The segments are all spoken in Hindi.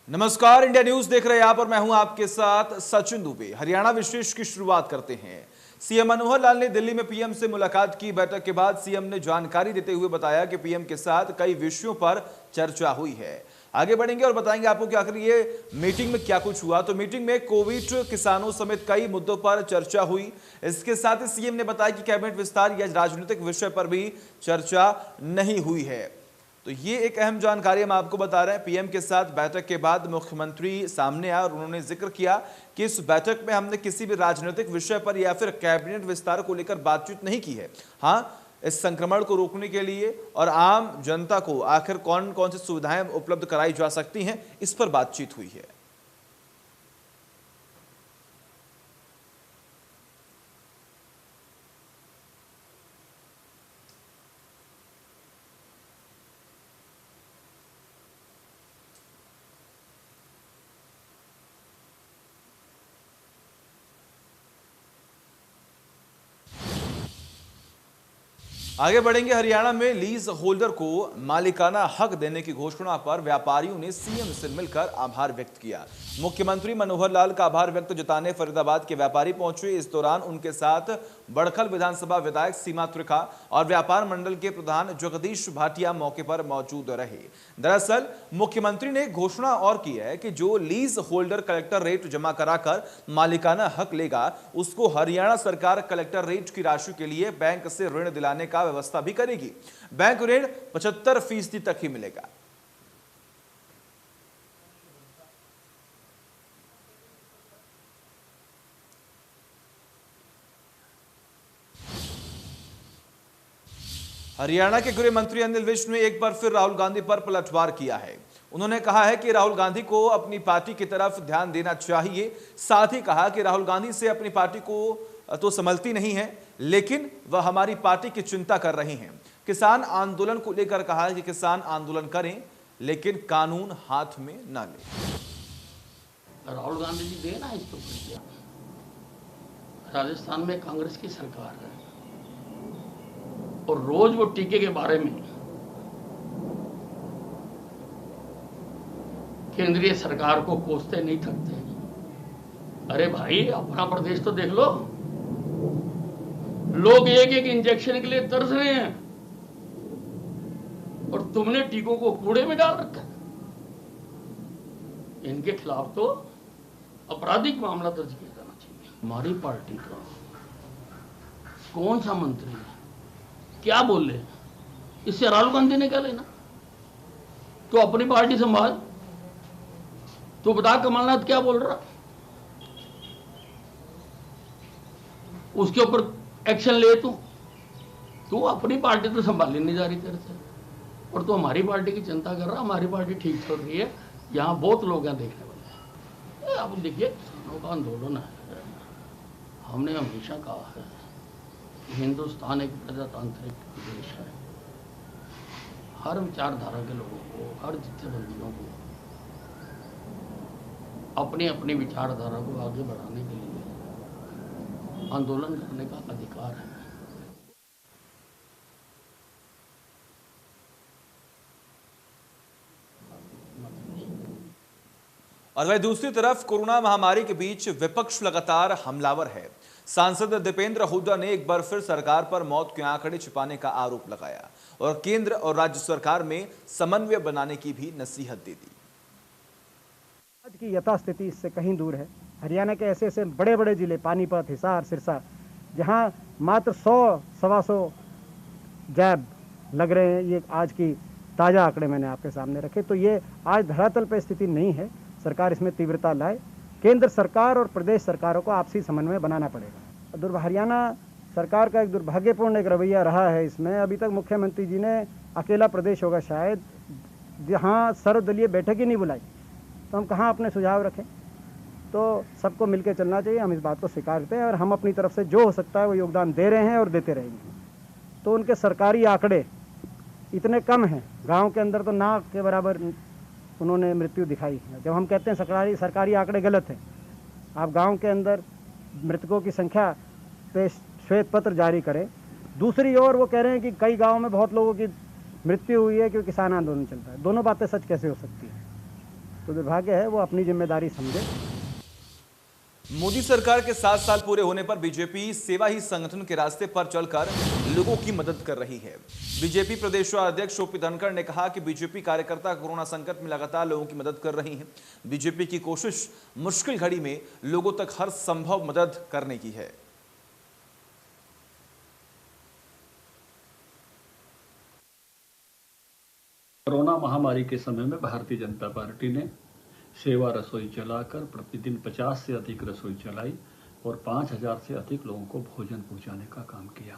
नमस्कार, इंडिया न्यूज देख रहे हैं आप और मैं हूं आपके साथ सचिन दुबे। हरियाणा विशेष की शुरुआत करते हैं। सीएम मनोहर लाल ने दिल्ली में पीएम से मुलाकात की। बैठक के बाद सीएम ने जानकारी देते हुए बताया कि पीएम के साथ कई विषयों पर चर्चा हुई है। आगे बढ़ेंगे और बताएंगे आपको कि आखिर ये मीटिंग में क्या कुछ हुआ। तो मीटिंग में कोविड, किसानों समेत कई मुद्दों पर चर्चा हुई। इसके साथ ही सीएम ने बताया कि कैबिनेट विस्तार या राजनीतिक विषय पर भी चर्चा नहीं हुई है। तो ये एक अहम जानकारी हम आपको बता रहे हैं। पीएम के साथ बैठक के बाद मुख्यमंत्री सामने आए और उन्होंने जिक्र किया कि इस बैठक में हमने किसी भी राजनीतिक विषय पर या फिर कैबिनेट विस्तार को लेकर बातचीत नहीं की है। हाँ, इस संक्रमण को रोकने के लिए और आम जनता को आखिर कौन कौन सी सुविधाएं उपलब्ध कराई जा सकती हैं, इस पर बातचीत हुई है। आगे बढ़ेंगे। हरियाणा में लीज होल्डर को मालिकाना हक देने की घोषणा पर व्यापारियों ने सीएम से मिलकर आभार व्यक्त किया। मुख्यमंत्री मनोहर लाल का आभार व्यक्त जताने फरीदाबाद के व्यापारी पहुंचे। इस दौरान उनके साथ बड़खल विधानसभा विधायक सीमा त्रिखा और व्यापार मंडल के प्रधान जगदीश भाटिया मौके पर मौजूद रहे। दरअसल मुख्यमंत्री ने घोषणा और की है कि जो लीज होल्डर कलेक्टर रेट जमा कराकर मालिकाना हक लेगा, उसको हरियाणा सरकार कलेक्टर रेट की राशि के लिए बैंक से ऋण दिलाने का व्यवस्था भी करेगी। बैंक ऋण 75% तक ही मिलेगा। हरियाणा के गृह मंत्री अनिल विज ने एक बार फिर राहुल गांधी पर पलटवार किया है। उन्होंने कहा है कि राहुल गांधी को अपनी पार्टी की तरफ ध्यान देना चाहिए। साथ ही कहा कि राहुल गांधी से अपनी पार्टी को तो संभलती नहीं है, लेकिन वह हमारी पार्टी की चिंता कर रहे हैं। किसान आंदोलन को लेकर कहा कि किसान आंदोलन करें, लेकिन कानून हाथ में ना ले। राहुल गांधी जी देना इसको किया। राजस्थान में कांग्रेस की सरकार है और रोज वो टीके के बारे में केंद्रीय सरकार को कोसते नहीं थकते। अरे भाई, अपना प्रदेश तो देख लो। लोग एक एक इंजेक्शन के लिए तरस रहे हैं और तुमने टीकों को कूड़े में डाल रखा है। इनके खिलाफ तो आपराधिक मामला दर्ज किया जाना चाहिए। हमारी पार्टी का कौन सा मंत्री है, क्या बोले, इससे राहुल गांधी ने क्या लेना? तो अपनी पार्टी संभाल। तो बता कमलनाथ क्या बोल रहा, उसके ऊपर एक्शन ले। तू अपनी पार्टी तो संभाली नहीं जा रही तेरे से, और तू हमारी पार्टी की चिंता कर रहा। हमारी पार्टी ठीक चल रही है, यहाँ बहुत लोग हैं देखने वाले। अब देखिए, किसानों का आंदोलन है। हमने हमेशा कहा है हिंदुस्तान एक प्रजातांत्रिक देश है। हर विचारधारा के लोगों को, हर जत्थेबंदियों को अपनी अपनी विचारधारा को आगे बढ़ाने के लिए आंदोलन करने का अधिकार है। और वहीं दूसरी तरफ कोरोना महामारी के बीच विपक्ष लगातार हमलावर है। सांसद दीपेंद्र हुड्डा ने एक बार फिर सरकार पर मौत के आंकड़े छिपाने का आरोप लगाया और केंद्र और राज्य सरकार में समन्वय बनाने की भी नसीहत दे दी। आज की यथास्थिति इससे कहीं दूर है। हरियाणा के ऐसे ऐसे बड़े बड़े जिले, पानीपत, हिसार, सिरसा, जहां मात्र 100-125 जैब लग रहे हैं, ये आज की ताज़ा आंकड़े मैंने आपके सामने रखे। तो ये आज धरातल पर स्थिति नहीं है। सरकार इसमें तीव्रता लाए। केंद्र सरकार और प्रदेश सरकारों को आपसी समन्वय बनाना पड़ेगा। हरियाणा सरकार का एक दुर्भाग्यपूर्ण एक रवैया रहा है इसमें। अभी तक मुख्यमंत्री जी ने अकेला प्रदेश होगा शायद, जहाँ सर्वदलीय बैठक ही नहीं बुलाई, तो हम कहाँ अपने सुझाव रखें? तो सबको मिलकर चलना चाहिए। हम इस बात को स्वीकार करते हैं और हम अपनी तरफ से जो हो सकता है वो योगदान दे रहे हैं और देते रहेंगे। तो उनके सरकारी आंकड़े इतने कम हैं, गाँव के अंदर तो ना के बराबर उन्होंने मृत्यु दिखाई है। जब हम कहते हैं सरकारी आंकड़े गलत हैं, आप गांव के अंदर मृतकों की संख्या पे श्वेत पत्र जारी करें। दूसरी ओर वो कह रहे हैं कि कई गांवों में बहुत लोगों की मृत्यु हुई है क्योंकि किसान आंदोलन चलता है। दोनों बातें सच कैसे हो सकती है? तो दुर्भाग्य है वो अपनी जिम्मेदारी समझे। मोदी सरकार के 7 साल पूरे होने पर बीजेपी सेवा ही संगठन के रास्ते पर चलकर लोगों की मदद कर रही है। बीजेपी प्रदेश अध्यक्ष ओपी धनखड़ ने कहा कि बीजेपी कार्यकर्ता कोरोना संकट में लगातार लोगों की मदद कर रही हैं। बीजेपी की कोशिश मुश्किल घड़ी में लोगों तक हर संभव मदद करने की है। कोरोना महामारी के समय में भारतीय जनता पार्टी ने सेवा रसोई चलाकर प्रतिदिन 50 से अधिक रसोई चलाई और 5000 से अधिक लोगों को भोजन पहुंचाने का काम किया।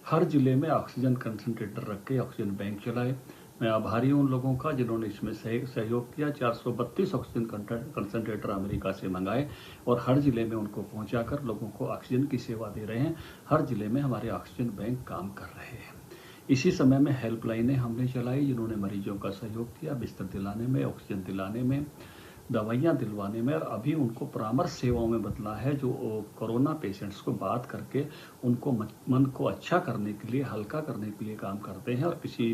हर जिले में ऑक्सीजन कंसंट्रेटर रख के ऑक्सीजन बैंक चलाए। मैं आभारी हूं उन लोगों का जिन्होंने इसमें सहयोग किया। 432 ऑक्सीजन कंसंट्रेटर अमेरिका से मंगाए और हर जिले में उनको पहुंचाकर लोगों को ऑक्सीजन की सेवा दे रहे हैं। हर जिले में हमारे ऑक्सीजन बैंक काम कर रहे हैं। इसी समय में हेल्पलाइनें हमने चलाई जिन्होंने मरीजों का सहयोग किया, बिस्तर दिलाने में, ऑक्सीजन दिलाने में, दवाइयाँ दिलवाने में, और अभी उनको परामर्श सेवाओं में बदला है जो कोरोना पेशेंट्स को बात करके उनको मन को अच्छा करने के लिए, हल्का करने के लिए काम करते हैं। और किसी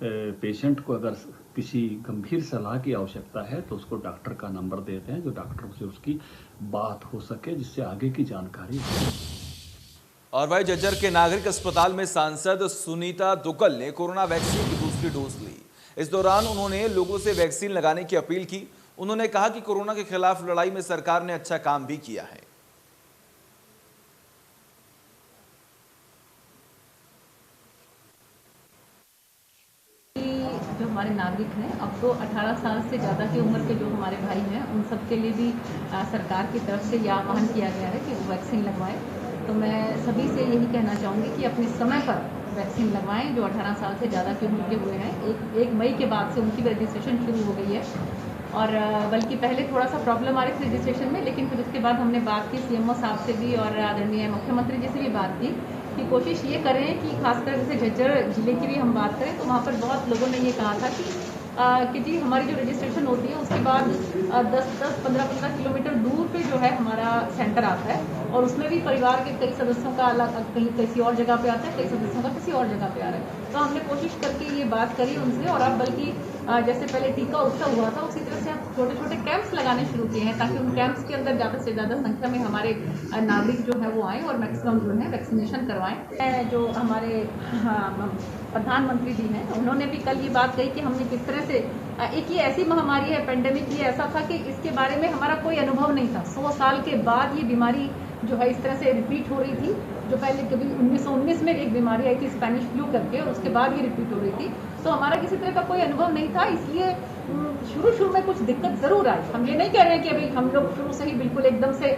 पेशेंट को अगर किसी गंभीर सलाह की आवश्यकता है तो उसको डॉक्टर का नंबर देते हैं जो डॉक्टर से उसकी बात हो सके, जिससे आगे की जानकारी हो। और वही झज्जर के नागरिक अस्पताल में सांसद सुनीता दुग्गल ने कोरोना वैक्सीन की दूसरी डोज ली। इस दौरान उन्होंने लोगों से वैक्सीन लगाने की अपील की। उन्होंने कहा कि कोरोना के खिलाफ लड़ाई में सरकार ने अच्छा काम भी किया है। जो हमारे नागरिक हैं, अब तो 18 साल से ज़्यादा की उम्र के जो हमारे भाई हैं उन सब के लिए भी सरकार की तरफ से यह आह्वान किया गया है कि वो वैक्सीन लगवाएं। तो मैं सभी से यही कहना चाहूँगी कि अपने समय पर वैक्सीन लगवाएं। जो 18 साल से ज़्यादा की उम्र के हुए हैं, 1 मई के बाद से उनकी रजिस्ट्रेशन शुरू हो गई है। और बल्कि पहले थोड़ा सा प्रॉब्लम आ रही थी रजिस्ट्रेशन में, लेकिन फिर उसके बाद हमने बात की सीएमओ साहब से भी और आदरणीय मुख्यमंत्री जी से भी बात की कि कोशिश ये करें कि खासकर जैसे झज्जर जिले की भी हम बात करें तो वहाँ पर बहुत लोगों ने ये कहा था कि जी हमारी जो रजिस्ट्रेशन होती है उसके बाद 10-15 किलोमीटर दूर पे जो है हमारा सेंटर आता है और उसमें भी परिवार के कई सदस्यों का अलग कहीं किसी और जगह पे आता है, कई सदस्यों का किसी और जगह पे आ रहा है। तो हमने कोशिश करके ये बात करी उनसे और अब बल्कि जैसे पहले टीका उत्सव हुआ था उसी तरह से हम छोटे छोटे कैंप्स लगाने शुरू किए हैं ताकि उन कैंप्स के अंदर ज़्यादा से ज़्यादा संख्या में हमारे नागरिक जो है वो आएँ और मैक्सिमम जो है वैक्सीनेशन करवाएं। जो हमारे प्रधानमंत्री जी हैं उन्होंने भी कल ये बात कही कि हमने किस तरह से एक ये ऐसी महामारी है, पेंडेमिक, ये ऐसा था कि इसके बारे में हमारा कोई अनुभव नहीं था। 100 साल के बाद ये बीमारी जो है इस तरह से रिपीट हो रही थी। जो पहले कभी 1919 में एक बीमारी आई थी स्पेनिश फ्लू करके और उसके बाद ये रिपीट हो रही थी, तो हमारा किसी तरह का कोई अनुभव नहीं था। इसलिए शुरू में कुछ दिक्कत जरूर आई। हम ये नहीं कह रहे हैं कि अभी हम लोग शुरू से ही बिल्कुल एकदम से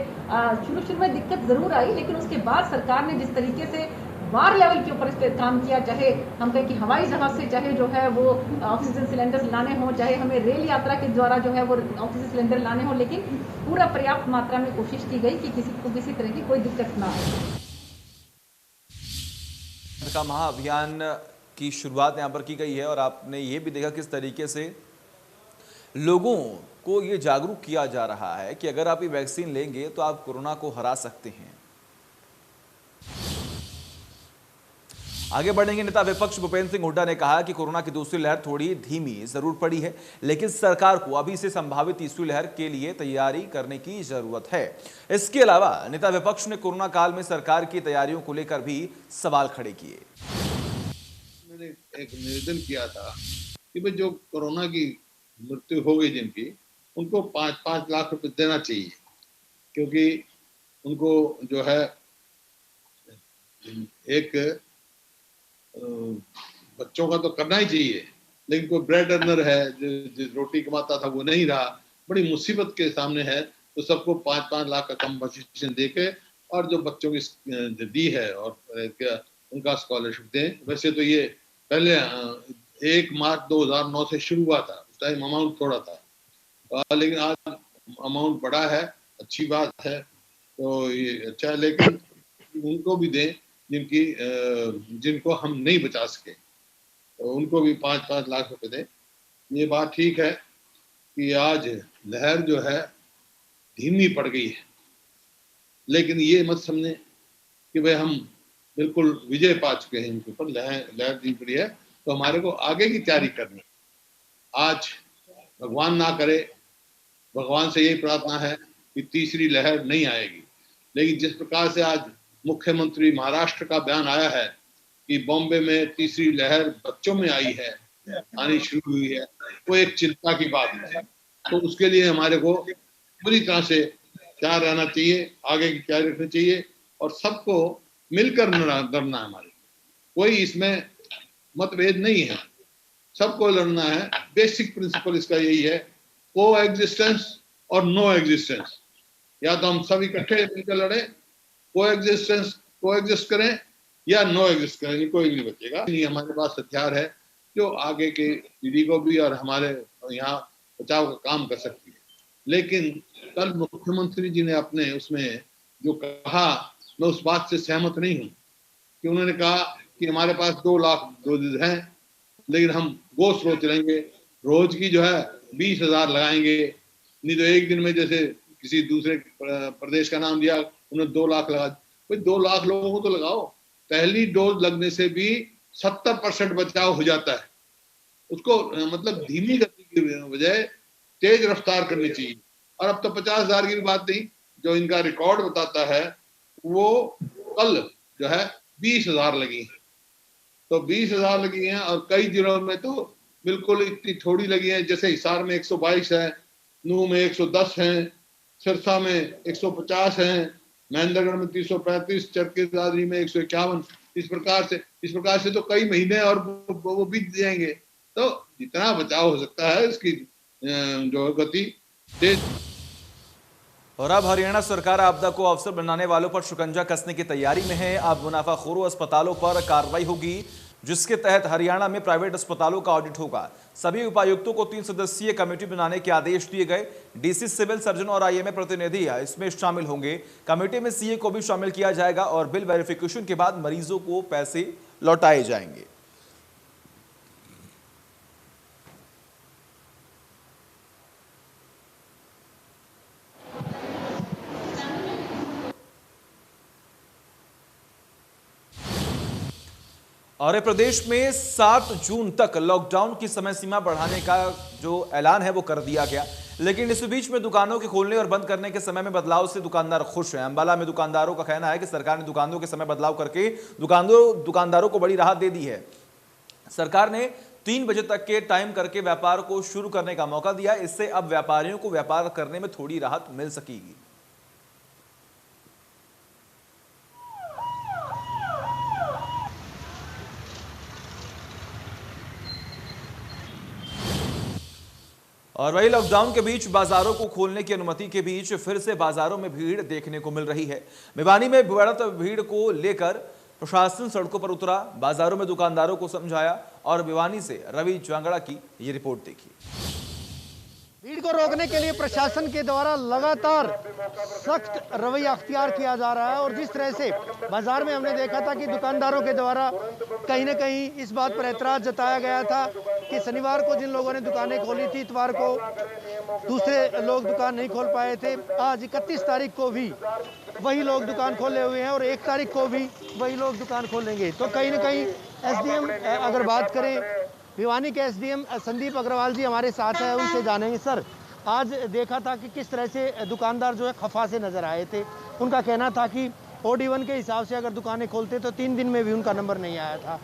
शुरू में दिक्कत जरूर आई, लेकिन उसके बाद सरकार ने जिस तरीके से वार लेवल के ऊपर इस पर काम किया, चाहे हम कहें कि हवाई जहाज से चाहे जो है वो ऑक्सीजन सिलेंडर लाने हो, चाहे हमें रेल यात्रा के द्वारा जो है वो ऑक्सीजन सिलेंडर लाने हो, लेकिन पूरा पर्याप्त मात्रा में कोशिश की गई कि किसी को किसी तरह की कोई दिक्कत ना आए। का महाअभियान की शुरुआत यहाँ पर की गई है और आपने ये भी देखा किस तरीके से लोगों को ये जागरूक किया जा रहा है कि अगर आप ये वैक्सीन लेंगे तो आप कोरोना को हरा सकते हैं। आगे बढ़ेंगे। नेता विपक्ष भूपेंद्र सिंह हुड्डा ने कहा कि कोरोना की दूसरी लहर थोड़ी धीमी जरूर पड़ी है, लेकिन सरकार को अभी से संभावित तीसरी लहर के लिए तैयारी करने की जरूरत है। इसके अलावा नेता विपक्ष ने कोरोना काल में सरकार की तैयारियों को लेकर भी सवाल खड़े किए। मैंने एक निवेदन किया था कि भाई जो कोरोना की मृत्यु हो गई जिनकी, उनको 5-5 लाख रुपए देना चाहिए, क्योंकि उनको जो है एक बच्चों का तो करना ही चाहिए, लेकिन कोई ब्रेड अर्नर है जो रोटी कमाता था वो नहीं रहा, बड़ी मुसीबत के सामने है, तो सबको 5-5 लाख का कंपनसेशन देके और जो बच्चों की दी है और उनका स्कॉलरशिप दें। वैसे तो ये पहले 1 मार्च 2009 से शुरू हुआ था, उस टाइम अमाउंट थोड़ा था, लेकिन आज अमाउंट बड़ा है, अच्छी बात है, तो ये अच्छा है, लेकिन उनको भी दें जिनको हम नहीं बचा सके, तो उनको भी 5-5 लाख रुपए दें। ये बात ठीक है कि आज लहर जो है धीमी पड़ गई है, लेकिन ये मत समझे कि भाई हम बिल्कुल विजय पा चुके हैं इनके ऊपर। लहर धीमी पड़ी है तो हमारे को आगे की तैयारी करनी। आज भगवान ना करे भगवान से यही प्रार्थना है कि तीसरी लहर नहीं आएगी। लेकिन जिस प्रकार से आज मुख्यमंत्री महाराष्ट्र का बयान आया है कि बॉम्बे में तीसरी लहर बच्चों में आई है, आनी शुरू हुई है, वो एक चिंता की बात है। तो उसके लिए हमारे को पूरी तरह से तैयार रहना चाहिए, आगे की तैयारी रखनी चाहिए और सबको मिलकर लड़ना है। हमारे कोई इसमें मतभेद नहीं है, सबको लड़ना है। बेसिक प्रिंसिपल इसका यही है, को एग्जिस्टेंस और नो एग्जिस्टेंस। या तो हम सब इकट्ठे मिलकर लड़े, को एग्जिस्ट करें, या नो एग्जिस्ट करें, कोई नहीं बचेगा। नहीं, हमारे पास हथियार है जो आगे के पीढ़ी को भी और हमारे यहाँ बचाव का काम कर सकती है। लेकिन कल मुख्यमंत्री जी ने अपने उसमें जो कहा, मैं उस बात से सहमत नहीं हूँ कि उन्होंने कहा कि हमारे पास 2 लाख डोजेज हैं, लेकिन हम गोश्त रोज चलेंगे, रोज की जो है 20,000 लगाएंगे। नहीं तो एक दिन में जैसे किसी दूसरे प्रदेश का नाम दिया, उन्होंने 2 लाख लगा। भाई 2 लाख लोगों को तो लगाओ। पहली डोज लगने से भी 70% बचाव हो जाता है। उसको मतलब धीमी गति की बजाय तेज रफ्तार करनी चाहिए। और अब तो 50,000 की भी बात नहीं, जो इनका रिकॉर्ड बताता है वो कल जो है 20,000 लगी हैं। तो 20,000 लगी हैं और कई जिलों में तो बिल्कुल इतनी थोड़ी लगी हैं, जैसे हिसार में 122 है, नूह में 110 हैं, सिरसा में 150 हैं, महेंद्रगढ़ में 335, चरखीदादरी में 151। इस प्रकार से तो कई महीने और वो बीत जाएंगे। तो जितना बचाव हो सकता है इसकी जो गति तेज। और अब हरियाणा सरकार आपदा को अवसर बनाने वालों पर शिकंजा कसने की तैयारी में है। अब मुनाफाखोरों अस्पतालों पर कार्रवाई होगी, जिसके तहत हरियाणा में प्राइवेट अस्पतालों का ऑडिट होगा। सभी उपायुक्तों को 3 सदस्यीय कमेटी बनाने के आदेश दिए गए। डीसी, सिविल सर्जन और आईएमए प्रतिनिधि इसमें शामिल होंगे। कमेटी में सीए को भी शामिल किया जाएगा और बिल वेरिफिकेशन के बाद मरीजों को पैसे लौटाए जाएंगे। और प्रदेश में 7 जून तक लॉकडाउन की समय सीमा बढ़ाने का जो ऐलान है वो कर दिया गया। लेकिन इस बीच में दुकानों के खोलने और बंद करने के समय में बदलाव से दुकानदार खुश हैं। अंबाला में दुकानदारों का कहना है कि सरकार ने दुकानों के समय बदलाव करके दुकानदारों को बड़ी राहत दे दी है। सरकार ने 3 बजे तक के टाइम करके व्यापार को शुरू करने का मौका दिया। इससे अब व्यापारियों को व्यापार करने में थोड़ी राहत मिल सकेगी। और वही लॉकडाउन के बीच बाजारों को खोलने की अनुमति के बीच फिर से बाजारों में भीड़ देखने को मिल रही है। भिवानी में बढ़ती भीड़ को लेकर प्रशासन सड़कों पर उतरा, बाजारों में दुकानदारों को समझाया। और भिवानी से रवि जांगड़ा की ये रिपोर्ट देखिए। भीड़ को रोकने के लिए प्रशासन के द्वारा लगातार सख्त रवैया अख्तियार किया जा रहा है। और जिस तरह से बाजार में हमने देखा था कि दुकानदारों के द्वारा कहीं न कहीं इस बात पर एतराज़ जताया गया था कि शनिवार को जिन लोगों ने दुकानें खोली थी, इतवार को दूसरे लोग दुकान नहीं खोल पाए थे। आज 31 तारीख को भी वही लोग दुकान खोले हुए हैं और 1 तारीख को भी वही लोग दुकान खोलेंगे। तो कहीं न कहीं एसडीएम अगर बात करें, भिवानी के एसडीएम संदीप अग्रवाल जी हमारे साथ हैं, उनसे जानेंगे। सर, आज देखा था कि किस तरह से दुकानदार जो है खफा से नजर आए थे। उनका कहना था कि OD1 के हिसाब से अगर दुकानें खोलते तो 3 दिन में भी उनका नंबर नहीं आया था।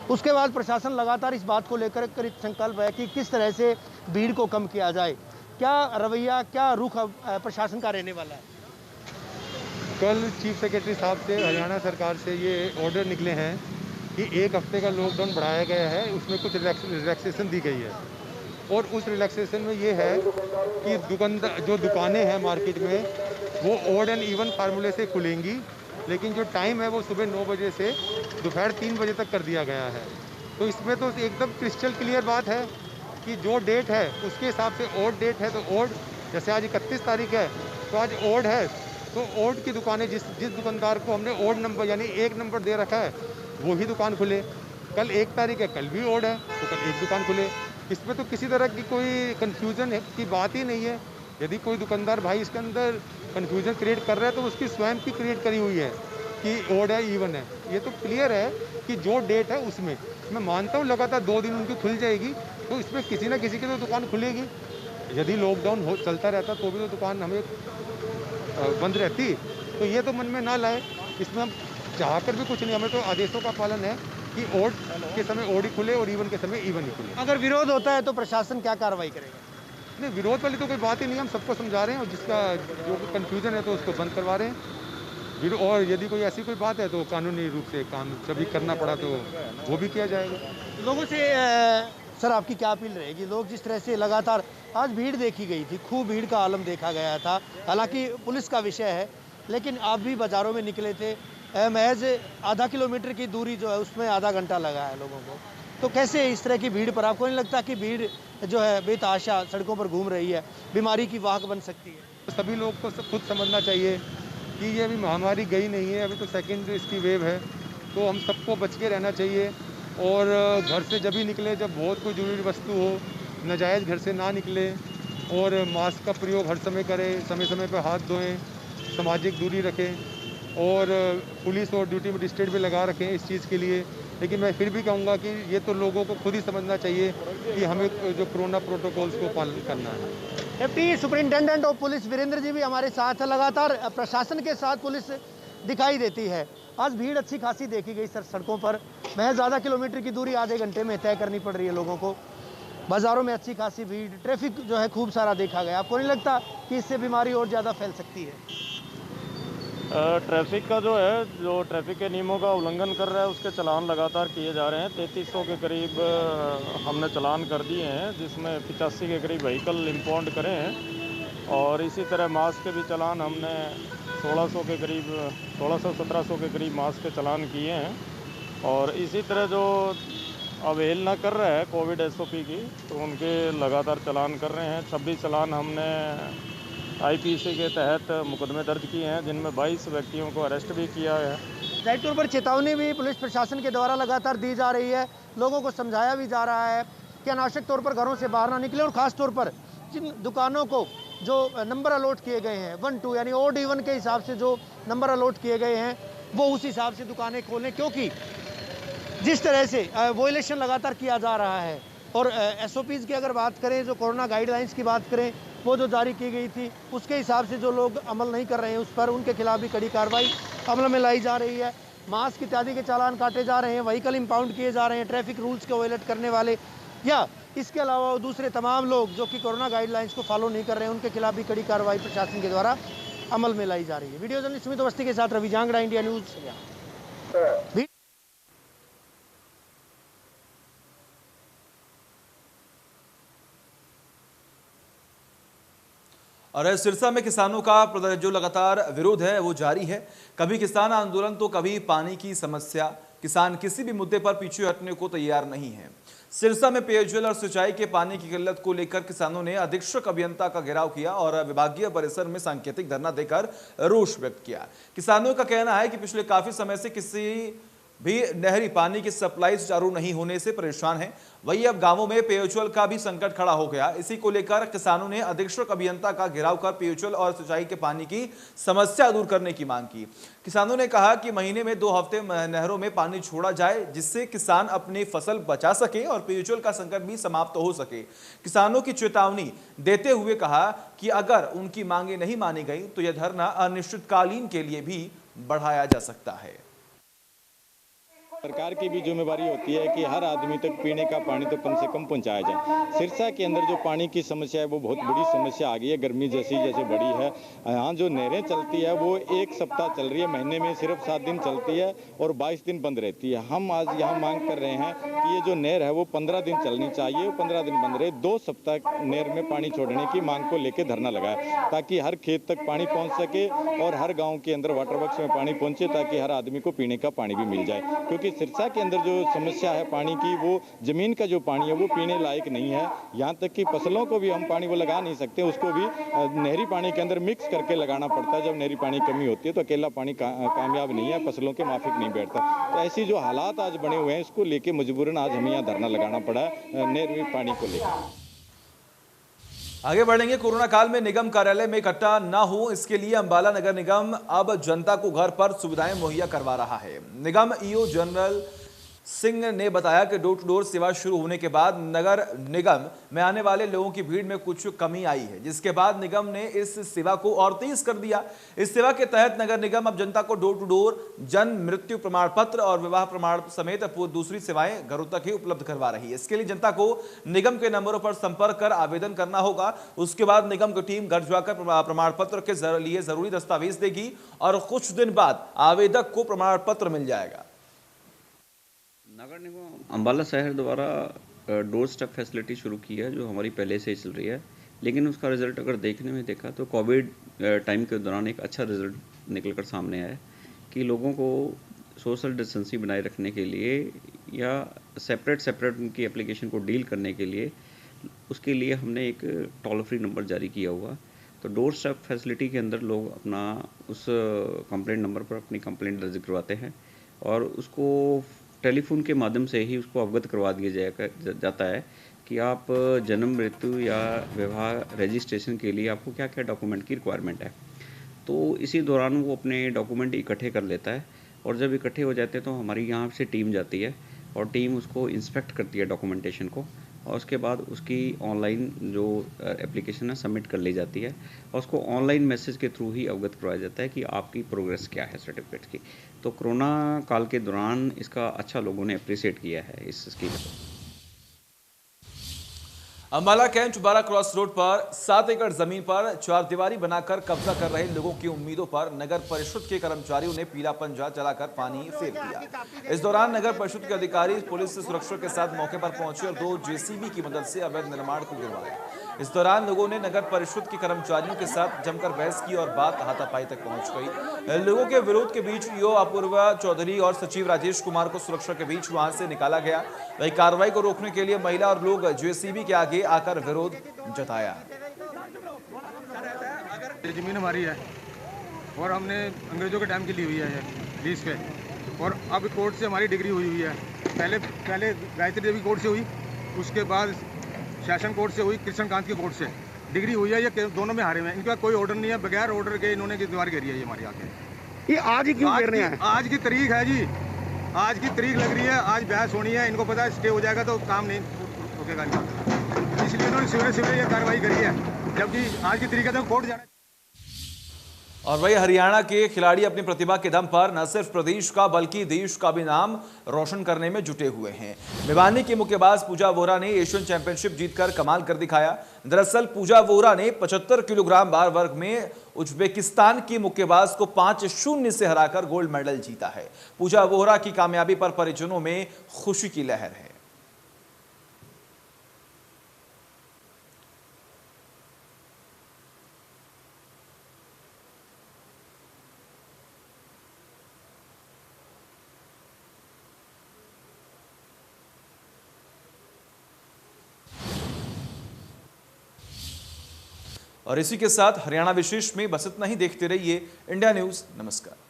उसके बाद प्रशासन लगातार इस बात को लेकर कृत संकल्प है कि किस तरह से भीड़ को कम किया जाए। क्या रवैया, क्या रुख प्रशासन का रहने वाला है? कल चीफ सेक्रेटरी साहब से हरियाणा सरकार से ये ऑर्डर निकले हैं कि 1 हफ्ते का लॉकडाउन बढ़ाया गया है, उसमें कुछ रिलैक्सेशन दी गई है। और उस रिलैक्सेशन में ये है कि जो दुकानें हैं मार्केट में वो ऑड एंड इवन फार्मूले से खुलेंगी, लेकिन जो टाइम है वो सुबह 9 बजे से दोपहर 3 बजे तक कर दिया गया है। तो इसमें तो एकदम क्रिस्टल क्लियर बात है कि जो डेट है उसके हिसाब से ऑड डेट है तो ऑड, जैसे आज 31 तारीख है तो आज ऑड है, तो ऑड की दुकानें जिस दुकानदार को हमने ऑड नंबर यानी 1 नंबर दे रखा है वो ही दुकान खुले। कल 1 तारीख है, कल भी ऑड है तो कल 1 दुकान खुले। इसमें तो किसी तरह की कोई कन्फ्यूज़न की बात ही नहीं है। यदि कोई दुकानदार भाई इसके अंदर कन्फ्यूज़न क्रिएट कर रहा है तो उसकी स्वयं की क्रिएट करी हुई है कि ऑड है इवन है। ये तो क्लियर है कि जो डेट है उसमें मैं मानता हूँ लगातार 2 दिन उनकी खुल जाएगी, तो इसमें किसी ना किसी की तो दुकान खुलेगी। यदि लॉकडाउन चलता रहता तो भी तो दुकान हमें बंद रहती। तो ये तो मन में ना लाए, इसमें हम चाह कर भी कुछ नहीं, हमें तो आदेशों का पालन है कि ओड के समय ओड ही खुले और इवन के समय इवन ही खुले। अगर विरोध होता है तो प्रशासन क्या कार्रवाई करेगा? नहीं, विरोध वाली तो कोई बात ही नहीं, हम सबको समझा रहे हैं, और जिसका जो कन्फ्यूजन है तो उसको बंद करवा रहे हैं। और यदि कोई ऐसी कोई बात है तो कानूनी रूप से काम कभी करना पड़ा तो वो भी किया जाएगा। लोगों से सर आपकी क्या अपील रहेगी? लोग जिस तरह से लगातार आज भीड़ देखी गई थी, खूब भीड़ का आलम देखा गया था, हालांकि पुलिस का विषय है, लेकिन आप भी बाज़ारों में निकले थे, महज आधा किलोमीटर की दूरी जो है उसमें आधा घंटा लगा है लोगों को। तो कैसे इस तरह की भीड़ पर आपको नहीं लगता कि भीड़ जो है बेतहाशा सड़कों पर घूम रही है, बीमारी की वाहक बन सकती है? सभी लोग को खुद समझना चाहिए कि ये अभी महामारी गई नहीं है, अभी तो सेकेंड इसकी वेव है, तो हम सबको बच के रहना चाहिए। और घर से जब भी निकले जब बहुत कोई ज़रूरी वस्तु हो, नाजायज़ घर से ना निकले, और मास्क का प्रयोग हर समय करें, समय समय पर हाथ धोएं, सामाजिक दूरी रखें, और पुलिस और ड्यूटी मजिस्ट्रेट भी लगा रखें इस चीज़ के लिए। लेकिन मैं फिर भी कहूँगा कि ये तो लोगों को खुद ही समझना चाहिए कि हमें जो कोरोना प्रोटोकॉल्स को पालन करना है। Deputy superintendent of police Virendra ji भी हमारे साथ है। लगातार प्रशासन के साथ पुलिस दिखाई देती है। आज भीड़ अच्छी खासी देखी गई सड़कों पर, महज आधा किलोमीटर की दूरी आधे घंटे में तय करनी पड़ रही है लोगों को। बाज़ारों में अच्छी खासी भीड़, ट्रैफिक जो है खूब सारा देखा गया। आपको नहीं लगता कि इससे बीमारी और ज़्यादा फैल सकती है? ट्रैफिक का जो है, जो ट्रैफिक के नियमों का उल्लंघन कर रहा है उसके चालान लगातार किए जा रहे हैं। 3300 के करीब हमने चालान कर दिए हैं, जिसमें 85 के करीब व्हीकल इम्पाउंड करे हैं। और इसी तरह मास्क के भी चालान हमने 1600 के करीब 1600-1700 के करीब मास्क के चालान किए हैं। और इसी तरह जो अवहेलना कर रहा है कोविड SOP की, तो उनके लगातार चालान कर रहे हैं। 26 चालान हमने IPC के तहत मुकदमे दर्ज किए हैं, जिनमें 22 व्यक्तियों को अरेस्ट भी किया है। जाहिर तौर पर चेतावनी भी पुलिस प्रशासन के द्वारा लगातार दी जा रही है, लोगों को समझाया भी जा रहा है कि अनावश्यक तौर पर घरों से बाहर ना निकले, और ख़ास तौर पर जिन दुकानों को जो नंबर अलॉट किए गए हैं 1, 2 यानी ओड इवन के हिसाब से जो नंबर अलॉट किए गए हैं वो उस हिसाब से दुकानें खोलें, क्योंकि जिस तरह से वोलेशन लगातार किया जा रहा है। और SOPs की अगर बात करें, जो कोरोना गाइडलाइंस की बात करें, वो जो जारी की गई थी उसके हिसाब से जो लोग अमल नहीं कर रहे हैं उस पर उनके खिलाफ भी कड़ी कार्रवाई अमल में लाई जा रही है। मास्क इत्यादि के चालान काटे जा रहे हैं, व्हीकल इम्पाउंड किए जा रहे हैं, ट्रैफिक रूल्स को वायलेट करने वाले या इसके अलावा दूसरे तमाम लोग जो कि कोरोना गाइडलाइंस को फॉलो नहीं कर रहे हैं उनके खिलाफ भी कड़ी कार्रवाई प्रशासन के द्वारा अमल में लाई जा रही है। वीडियो जर्नलिस्ट सुमित अवस्थी के साथ रवि जांगड़ा, इंडिया न्यूज़। और सिरसा में किसानों का जो लगातार विरोध है वो जारी है। कभी किसान आंदोलन तो कभी पानी की समस्या। किसान किसी भी मुद्दे पर पीछे हटने को तैयार नहीं है। सिरसा में पेयजल और सिंचाई के पानी की किल्लत को लेकर किसानों ने अधीक्षक अभियंता का घेराव किया और विभागीय परिसर में सांकेतिक धरना देकर रोष व्यक्त किया। किसानों का कहना है कि पिछले काफी समय से किसी भी नहरी पानी की सप्लाई सुचारू नहीं होने से परेशान है। वहीं अब गांवों में पेयजल का भी संकट खड़ा हो गया। इसी को लेकर किसानों ने अधीक्षक अभियंता का घेराव कर पेयजल और सिंचाई के पानी की समस्या दूर करने की मांग की। किसानों ने कहा कि महीने में 2 हफ्ते नहरों में पानी छोड़ा जाए, जिससे किसान अपनी फसल बचा सके और पेयजल का संकट भी समाप्त हो सके। किसानों की चेतावनी देते हुए कहा कि अगर उनकी मांगे नहीं मानी गई तो यह धरना अनिश्चितकालीन के लिए भी बढ़ाया जा सकता है। सरकार की भी जिम्मेवारी होती है कि हर आदमी तक पीने का पानी तो कम से कम पहुंचाया जाए। सिरसा के अंदर जो पानी की समस्या है वो बहुत बड़ी समस्या आ गई है। गर्मी जैसे बढ़ी है। यहाँ जो नहरें चलती है वो 1 सप्ताह चल रही है, महीने में सिर्फ 7 दिन चलती है और 22 दिन बंद रहती है। हम आज यहाँ मांग कर रहे हैं कि ये जो नहर है वो 15 दिन चलनी चाहिए, वो 15 दिन बंद रहे। 2 सप्ताह नहर में पानी छोड़ने की मांग को लेकर धरना लगाए, ताकि हर खेत तक पानी पहुँच सके और हर गाँव के अंदर वाटर वर्क्स में पानी पहुँचे, ताकि हर आदमी को पीने का पानी भी मिल जाए। क्योंकि सिरसा के अंदर जो समस्या है पानी की, वो जमीन का जो पानी है वो पीने लायक नहीं है। यहाँ तक कि फसलों को भी हम पानी वो लगा नहीं सकते, उसको भी नहरी पानी के अंदर मिक्स करके लगाना पड़ता है। जब नहरी पानी कमी होती है तो अकेला पानी कामयाब नहीं है, फसलों के माफिक नहीं बैठता। तो ऐसी जो हालात आज बने हुए हैं, इसको लेके मजबूरन आज हमें यहाँ धरना लगाना पड़ा है नहरी पानी को लेकर। आगे बढ़ेंगे। कोरोना काल में निगम कार्यालय में इकट्ठा न हो, इसके लिए अंबाला नगर निगम अब जनता को घर पर सुविधाएं मुहैया करवा रहा है। निगम EO जनरल सिंह ने बताया कि डोर टू डोर सेवा शुरू होने के बाद नगर निगम में आने वाले लोगों की भीड़ में कुछ कमी आई है, जिसके बाद निगम ने इस सेवा को और तेज कर दिया। इस सेवा के तहत नगर निगम अब जनता को डोर टू डोर जन्म मृत्यु प्रमाण पत्र और विवाह प्रमाण समेत दूसरी सेवाएं घरों तक ही उपलब्ध करवा रही है। इसके लिए जनता को निगम के नंबरों पर संपर्क कर आवेदन करना होगा। उसके बाद निगम की टीम घर जाकर प्रमाण पत्र के लिए जरूरी दस्तावेज देगी और कुछ दिन बाद आवेदक को प्रमाण पत्र मिल जाएगा। नगर निगम अंबाला शहर द्वारा डोर स्टेप फैसिलिटी शुरू की है, जो हमारी पहले से ही चल रही है, लेकिन उसका रिजल्ट अगर देखने में देखा तो कोविड टाइम के दौरान एक अच्छा रिजल्ट निकलकर सामने आया कि लोगों को सोशल डिस्टेंसिंग बनाए रखने के लिए या सेपरेट उनकी एप्लीकेशन को डील करने के लिए उसके लिए हमने एक टोल फ्री नंबर जारी किया हुआ। तो डोर स्टेप फैसिलिटी के अंदर लोग अपना उस कंप्लेंट नंबर पर अपनी कंप्लेंट दर्ज करवाते हैं और उसको टेलीफोन के माध्यम से ही उसको अवगत करवा दिया जाता है कि आप जन्म मृत्यु या विवाह रजिस्ट्रेशन के लिए आपको क्या क्या डॉक्यूमेंट की रिक्वायरमेंट है। तो इसी दौरान वो अपने डॉक्यूमेंट इकट्ठे कर लेता है और जब इकट्ठे हो जाते हैं तो हमारी यहाँ से टीम जाती है और टीम उसको इंस्पेक्ट करती है डॉक्यूमेंटेशन को और उसके बाद उसकी ऑनलाइन जो एप्लीकेशन है सबमिट कर ली जाती है और उसको ऑनलाइन मैसेज के थ्रू ही अवगत करवाया जाता है कि आपकी प्रोग्रेस क्या है सर्टिफिकेट की। तो कोरोना काल के दौरान इसका अच्छा लोगों ने अप्रिशिएट किया है इस स्कीम को। अंबाला कैंट बारा क्रॉस रोड पर 7 एकड़ जमीन पर चारदीवारी बनाकर कब्जा कर रहे लोगों की उम्मीदों पर नगर परिषद के कर्मचारियों ने पीला पंजा चलाकर पानी फेर दिया। इस दौरान नगर परिषद के अधिकारी पुलिस सुरक्षा के साथ मौके पर पहुंचे और 2 जेसीबी की मदद से अवैध निर्माण को गिरवाया। इस दौरान लोगों ने नगर परिषद के कर्मचारियों के साथ जमकर बहस की और बात हाथापाई तक पहुंच गई। लोगों के विरोध के बीच ईओ अपूर्वा चौधरी और सचिव राजेश कुमार को सुरक्षा के बीच वहां से निकाला गया। वही कार्रवाई को रोकने के लिए महिला और लोग जेसीबी के आगे आकर विरोध जताया। जमीन हमारी है और हमने अंग्रेजों के टाइम की ली हुई है लीज पे और अब कोर्ट से हमारी डिग्री हुई है। पहले गायत्री देवी कोर्ट से हुई, उसके बाद सेशन कोर्ट से हुई, कृष्णकांत की कोर्ट से डिग्री हुई है। ये दोनों में हारे हुए हैं, इनका कोई ऑर्डर नहीं है, बगैर ऑर्डर के इन्होंने की दीवार घेरी है ये हमारी आके। ये आज ही क्यों घेर रहे हैं? आज की तारीख है जी, आज की तारीख लग रही है, आज बहस होनी है। इनको पता है स्टे हो जाएगा तो काम नहीं रुकेगा, इसलिए इन्होंने सिवरे ये कार्रवाई करी है, जबकि आज की तारीख है तो कोर्ट जाना। और वही हरियाणा के खिलाड़ी अपनी प्रतिभा के दम पर न सिर्फ प्रदेश का बल्कि देश का भी नाम रोशन करने में जुटे हुए हैं। भिवानी की मुक्केबाज पूजा वोरा ने एशियन चैंपियनशिप जीतकर कमाल कर दिखाया। दरअसल पूजा वोरा ने 75 किलोग्राम बार वर्ग में उज्बेकिस्तान की मुक्केबाज को 5-0 से हराकर गोल्ड मेडल जीता है। पूजा वोरा की कामयाबी पर परिजनों में खुशी की लहर है। और इसी के साथ हरियाणा विशेष में बस इतना ही। देखते रहिए इंडिया न्यूज़। नमस्कार।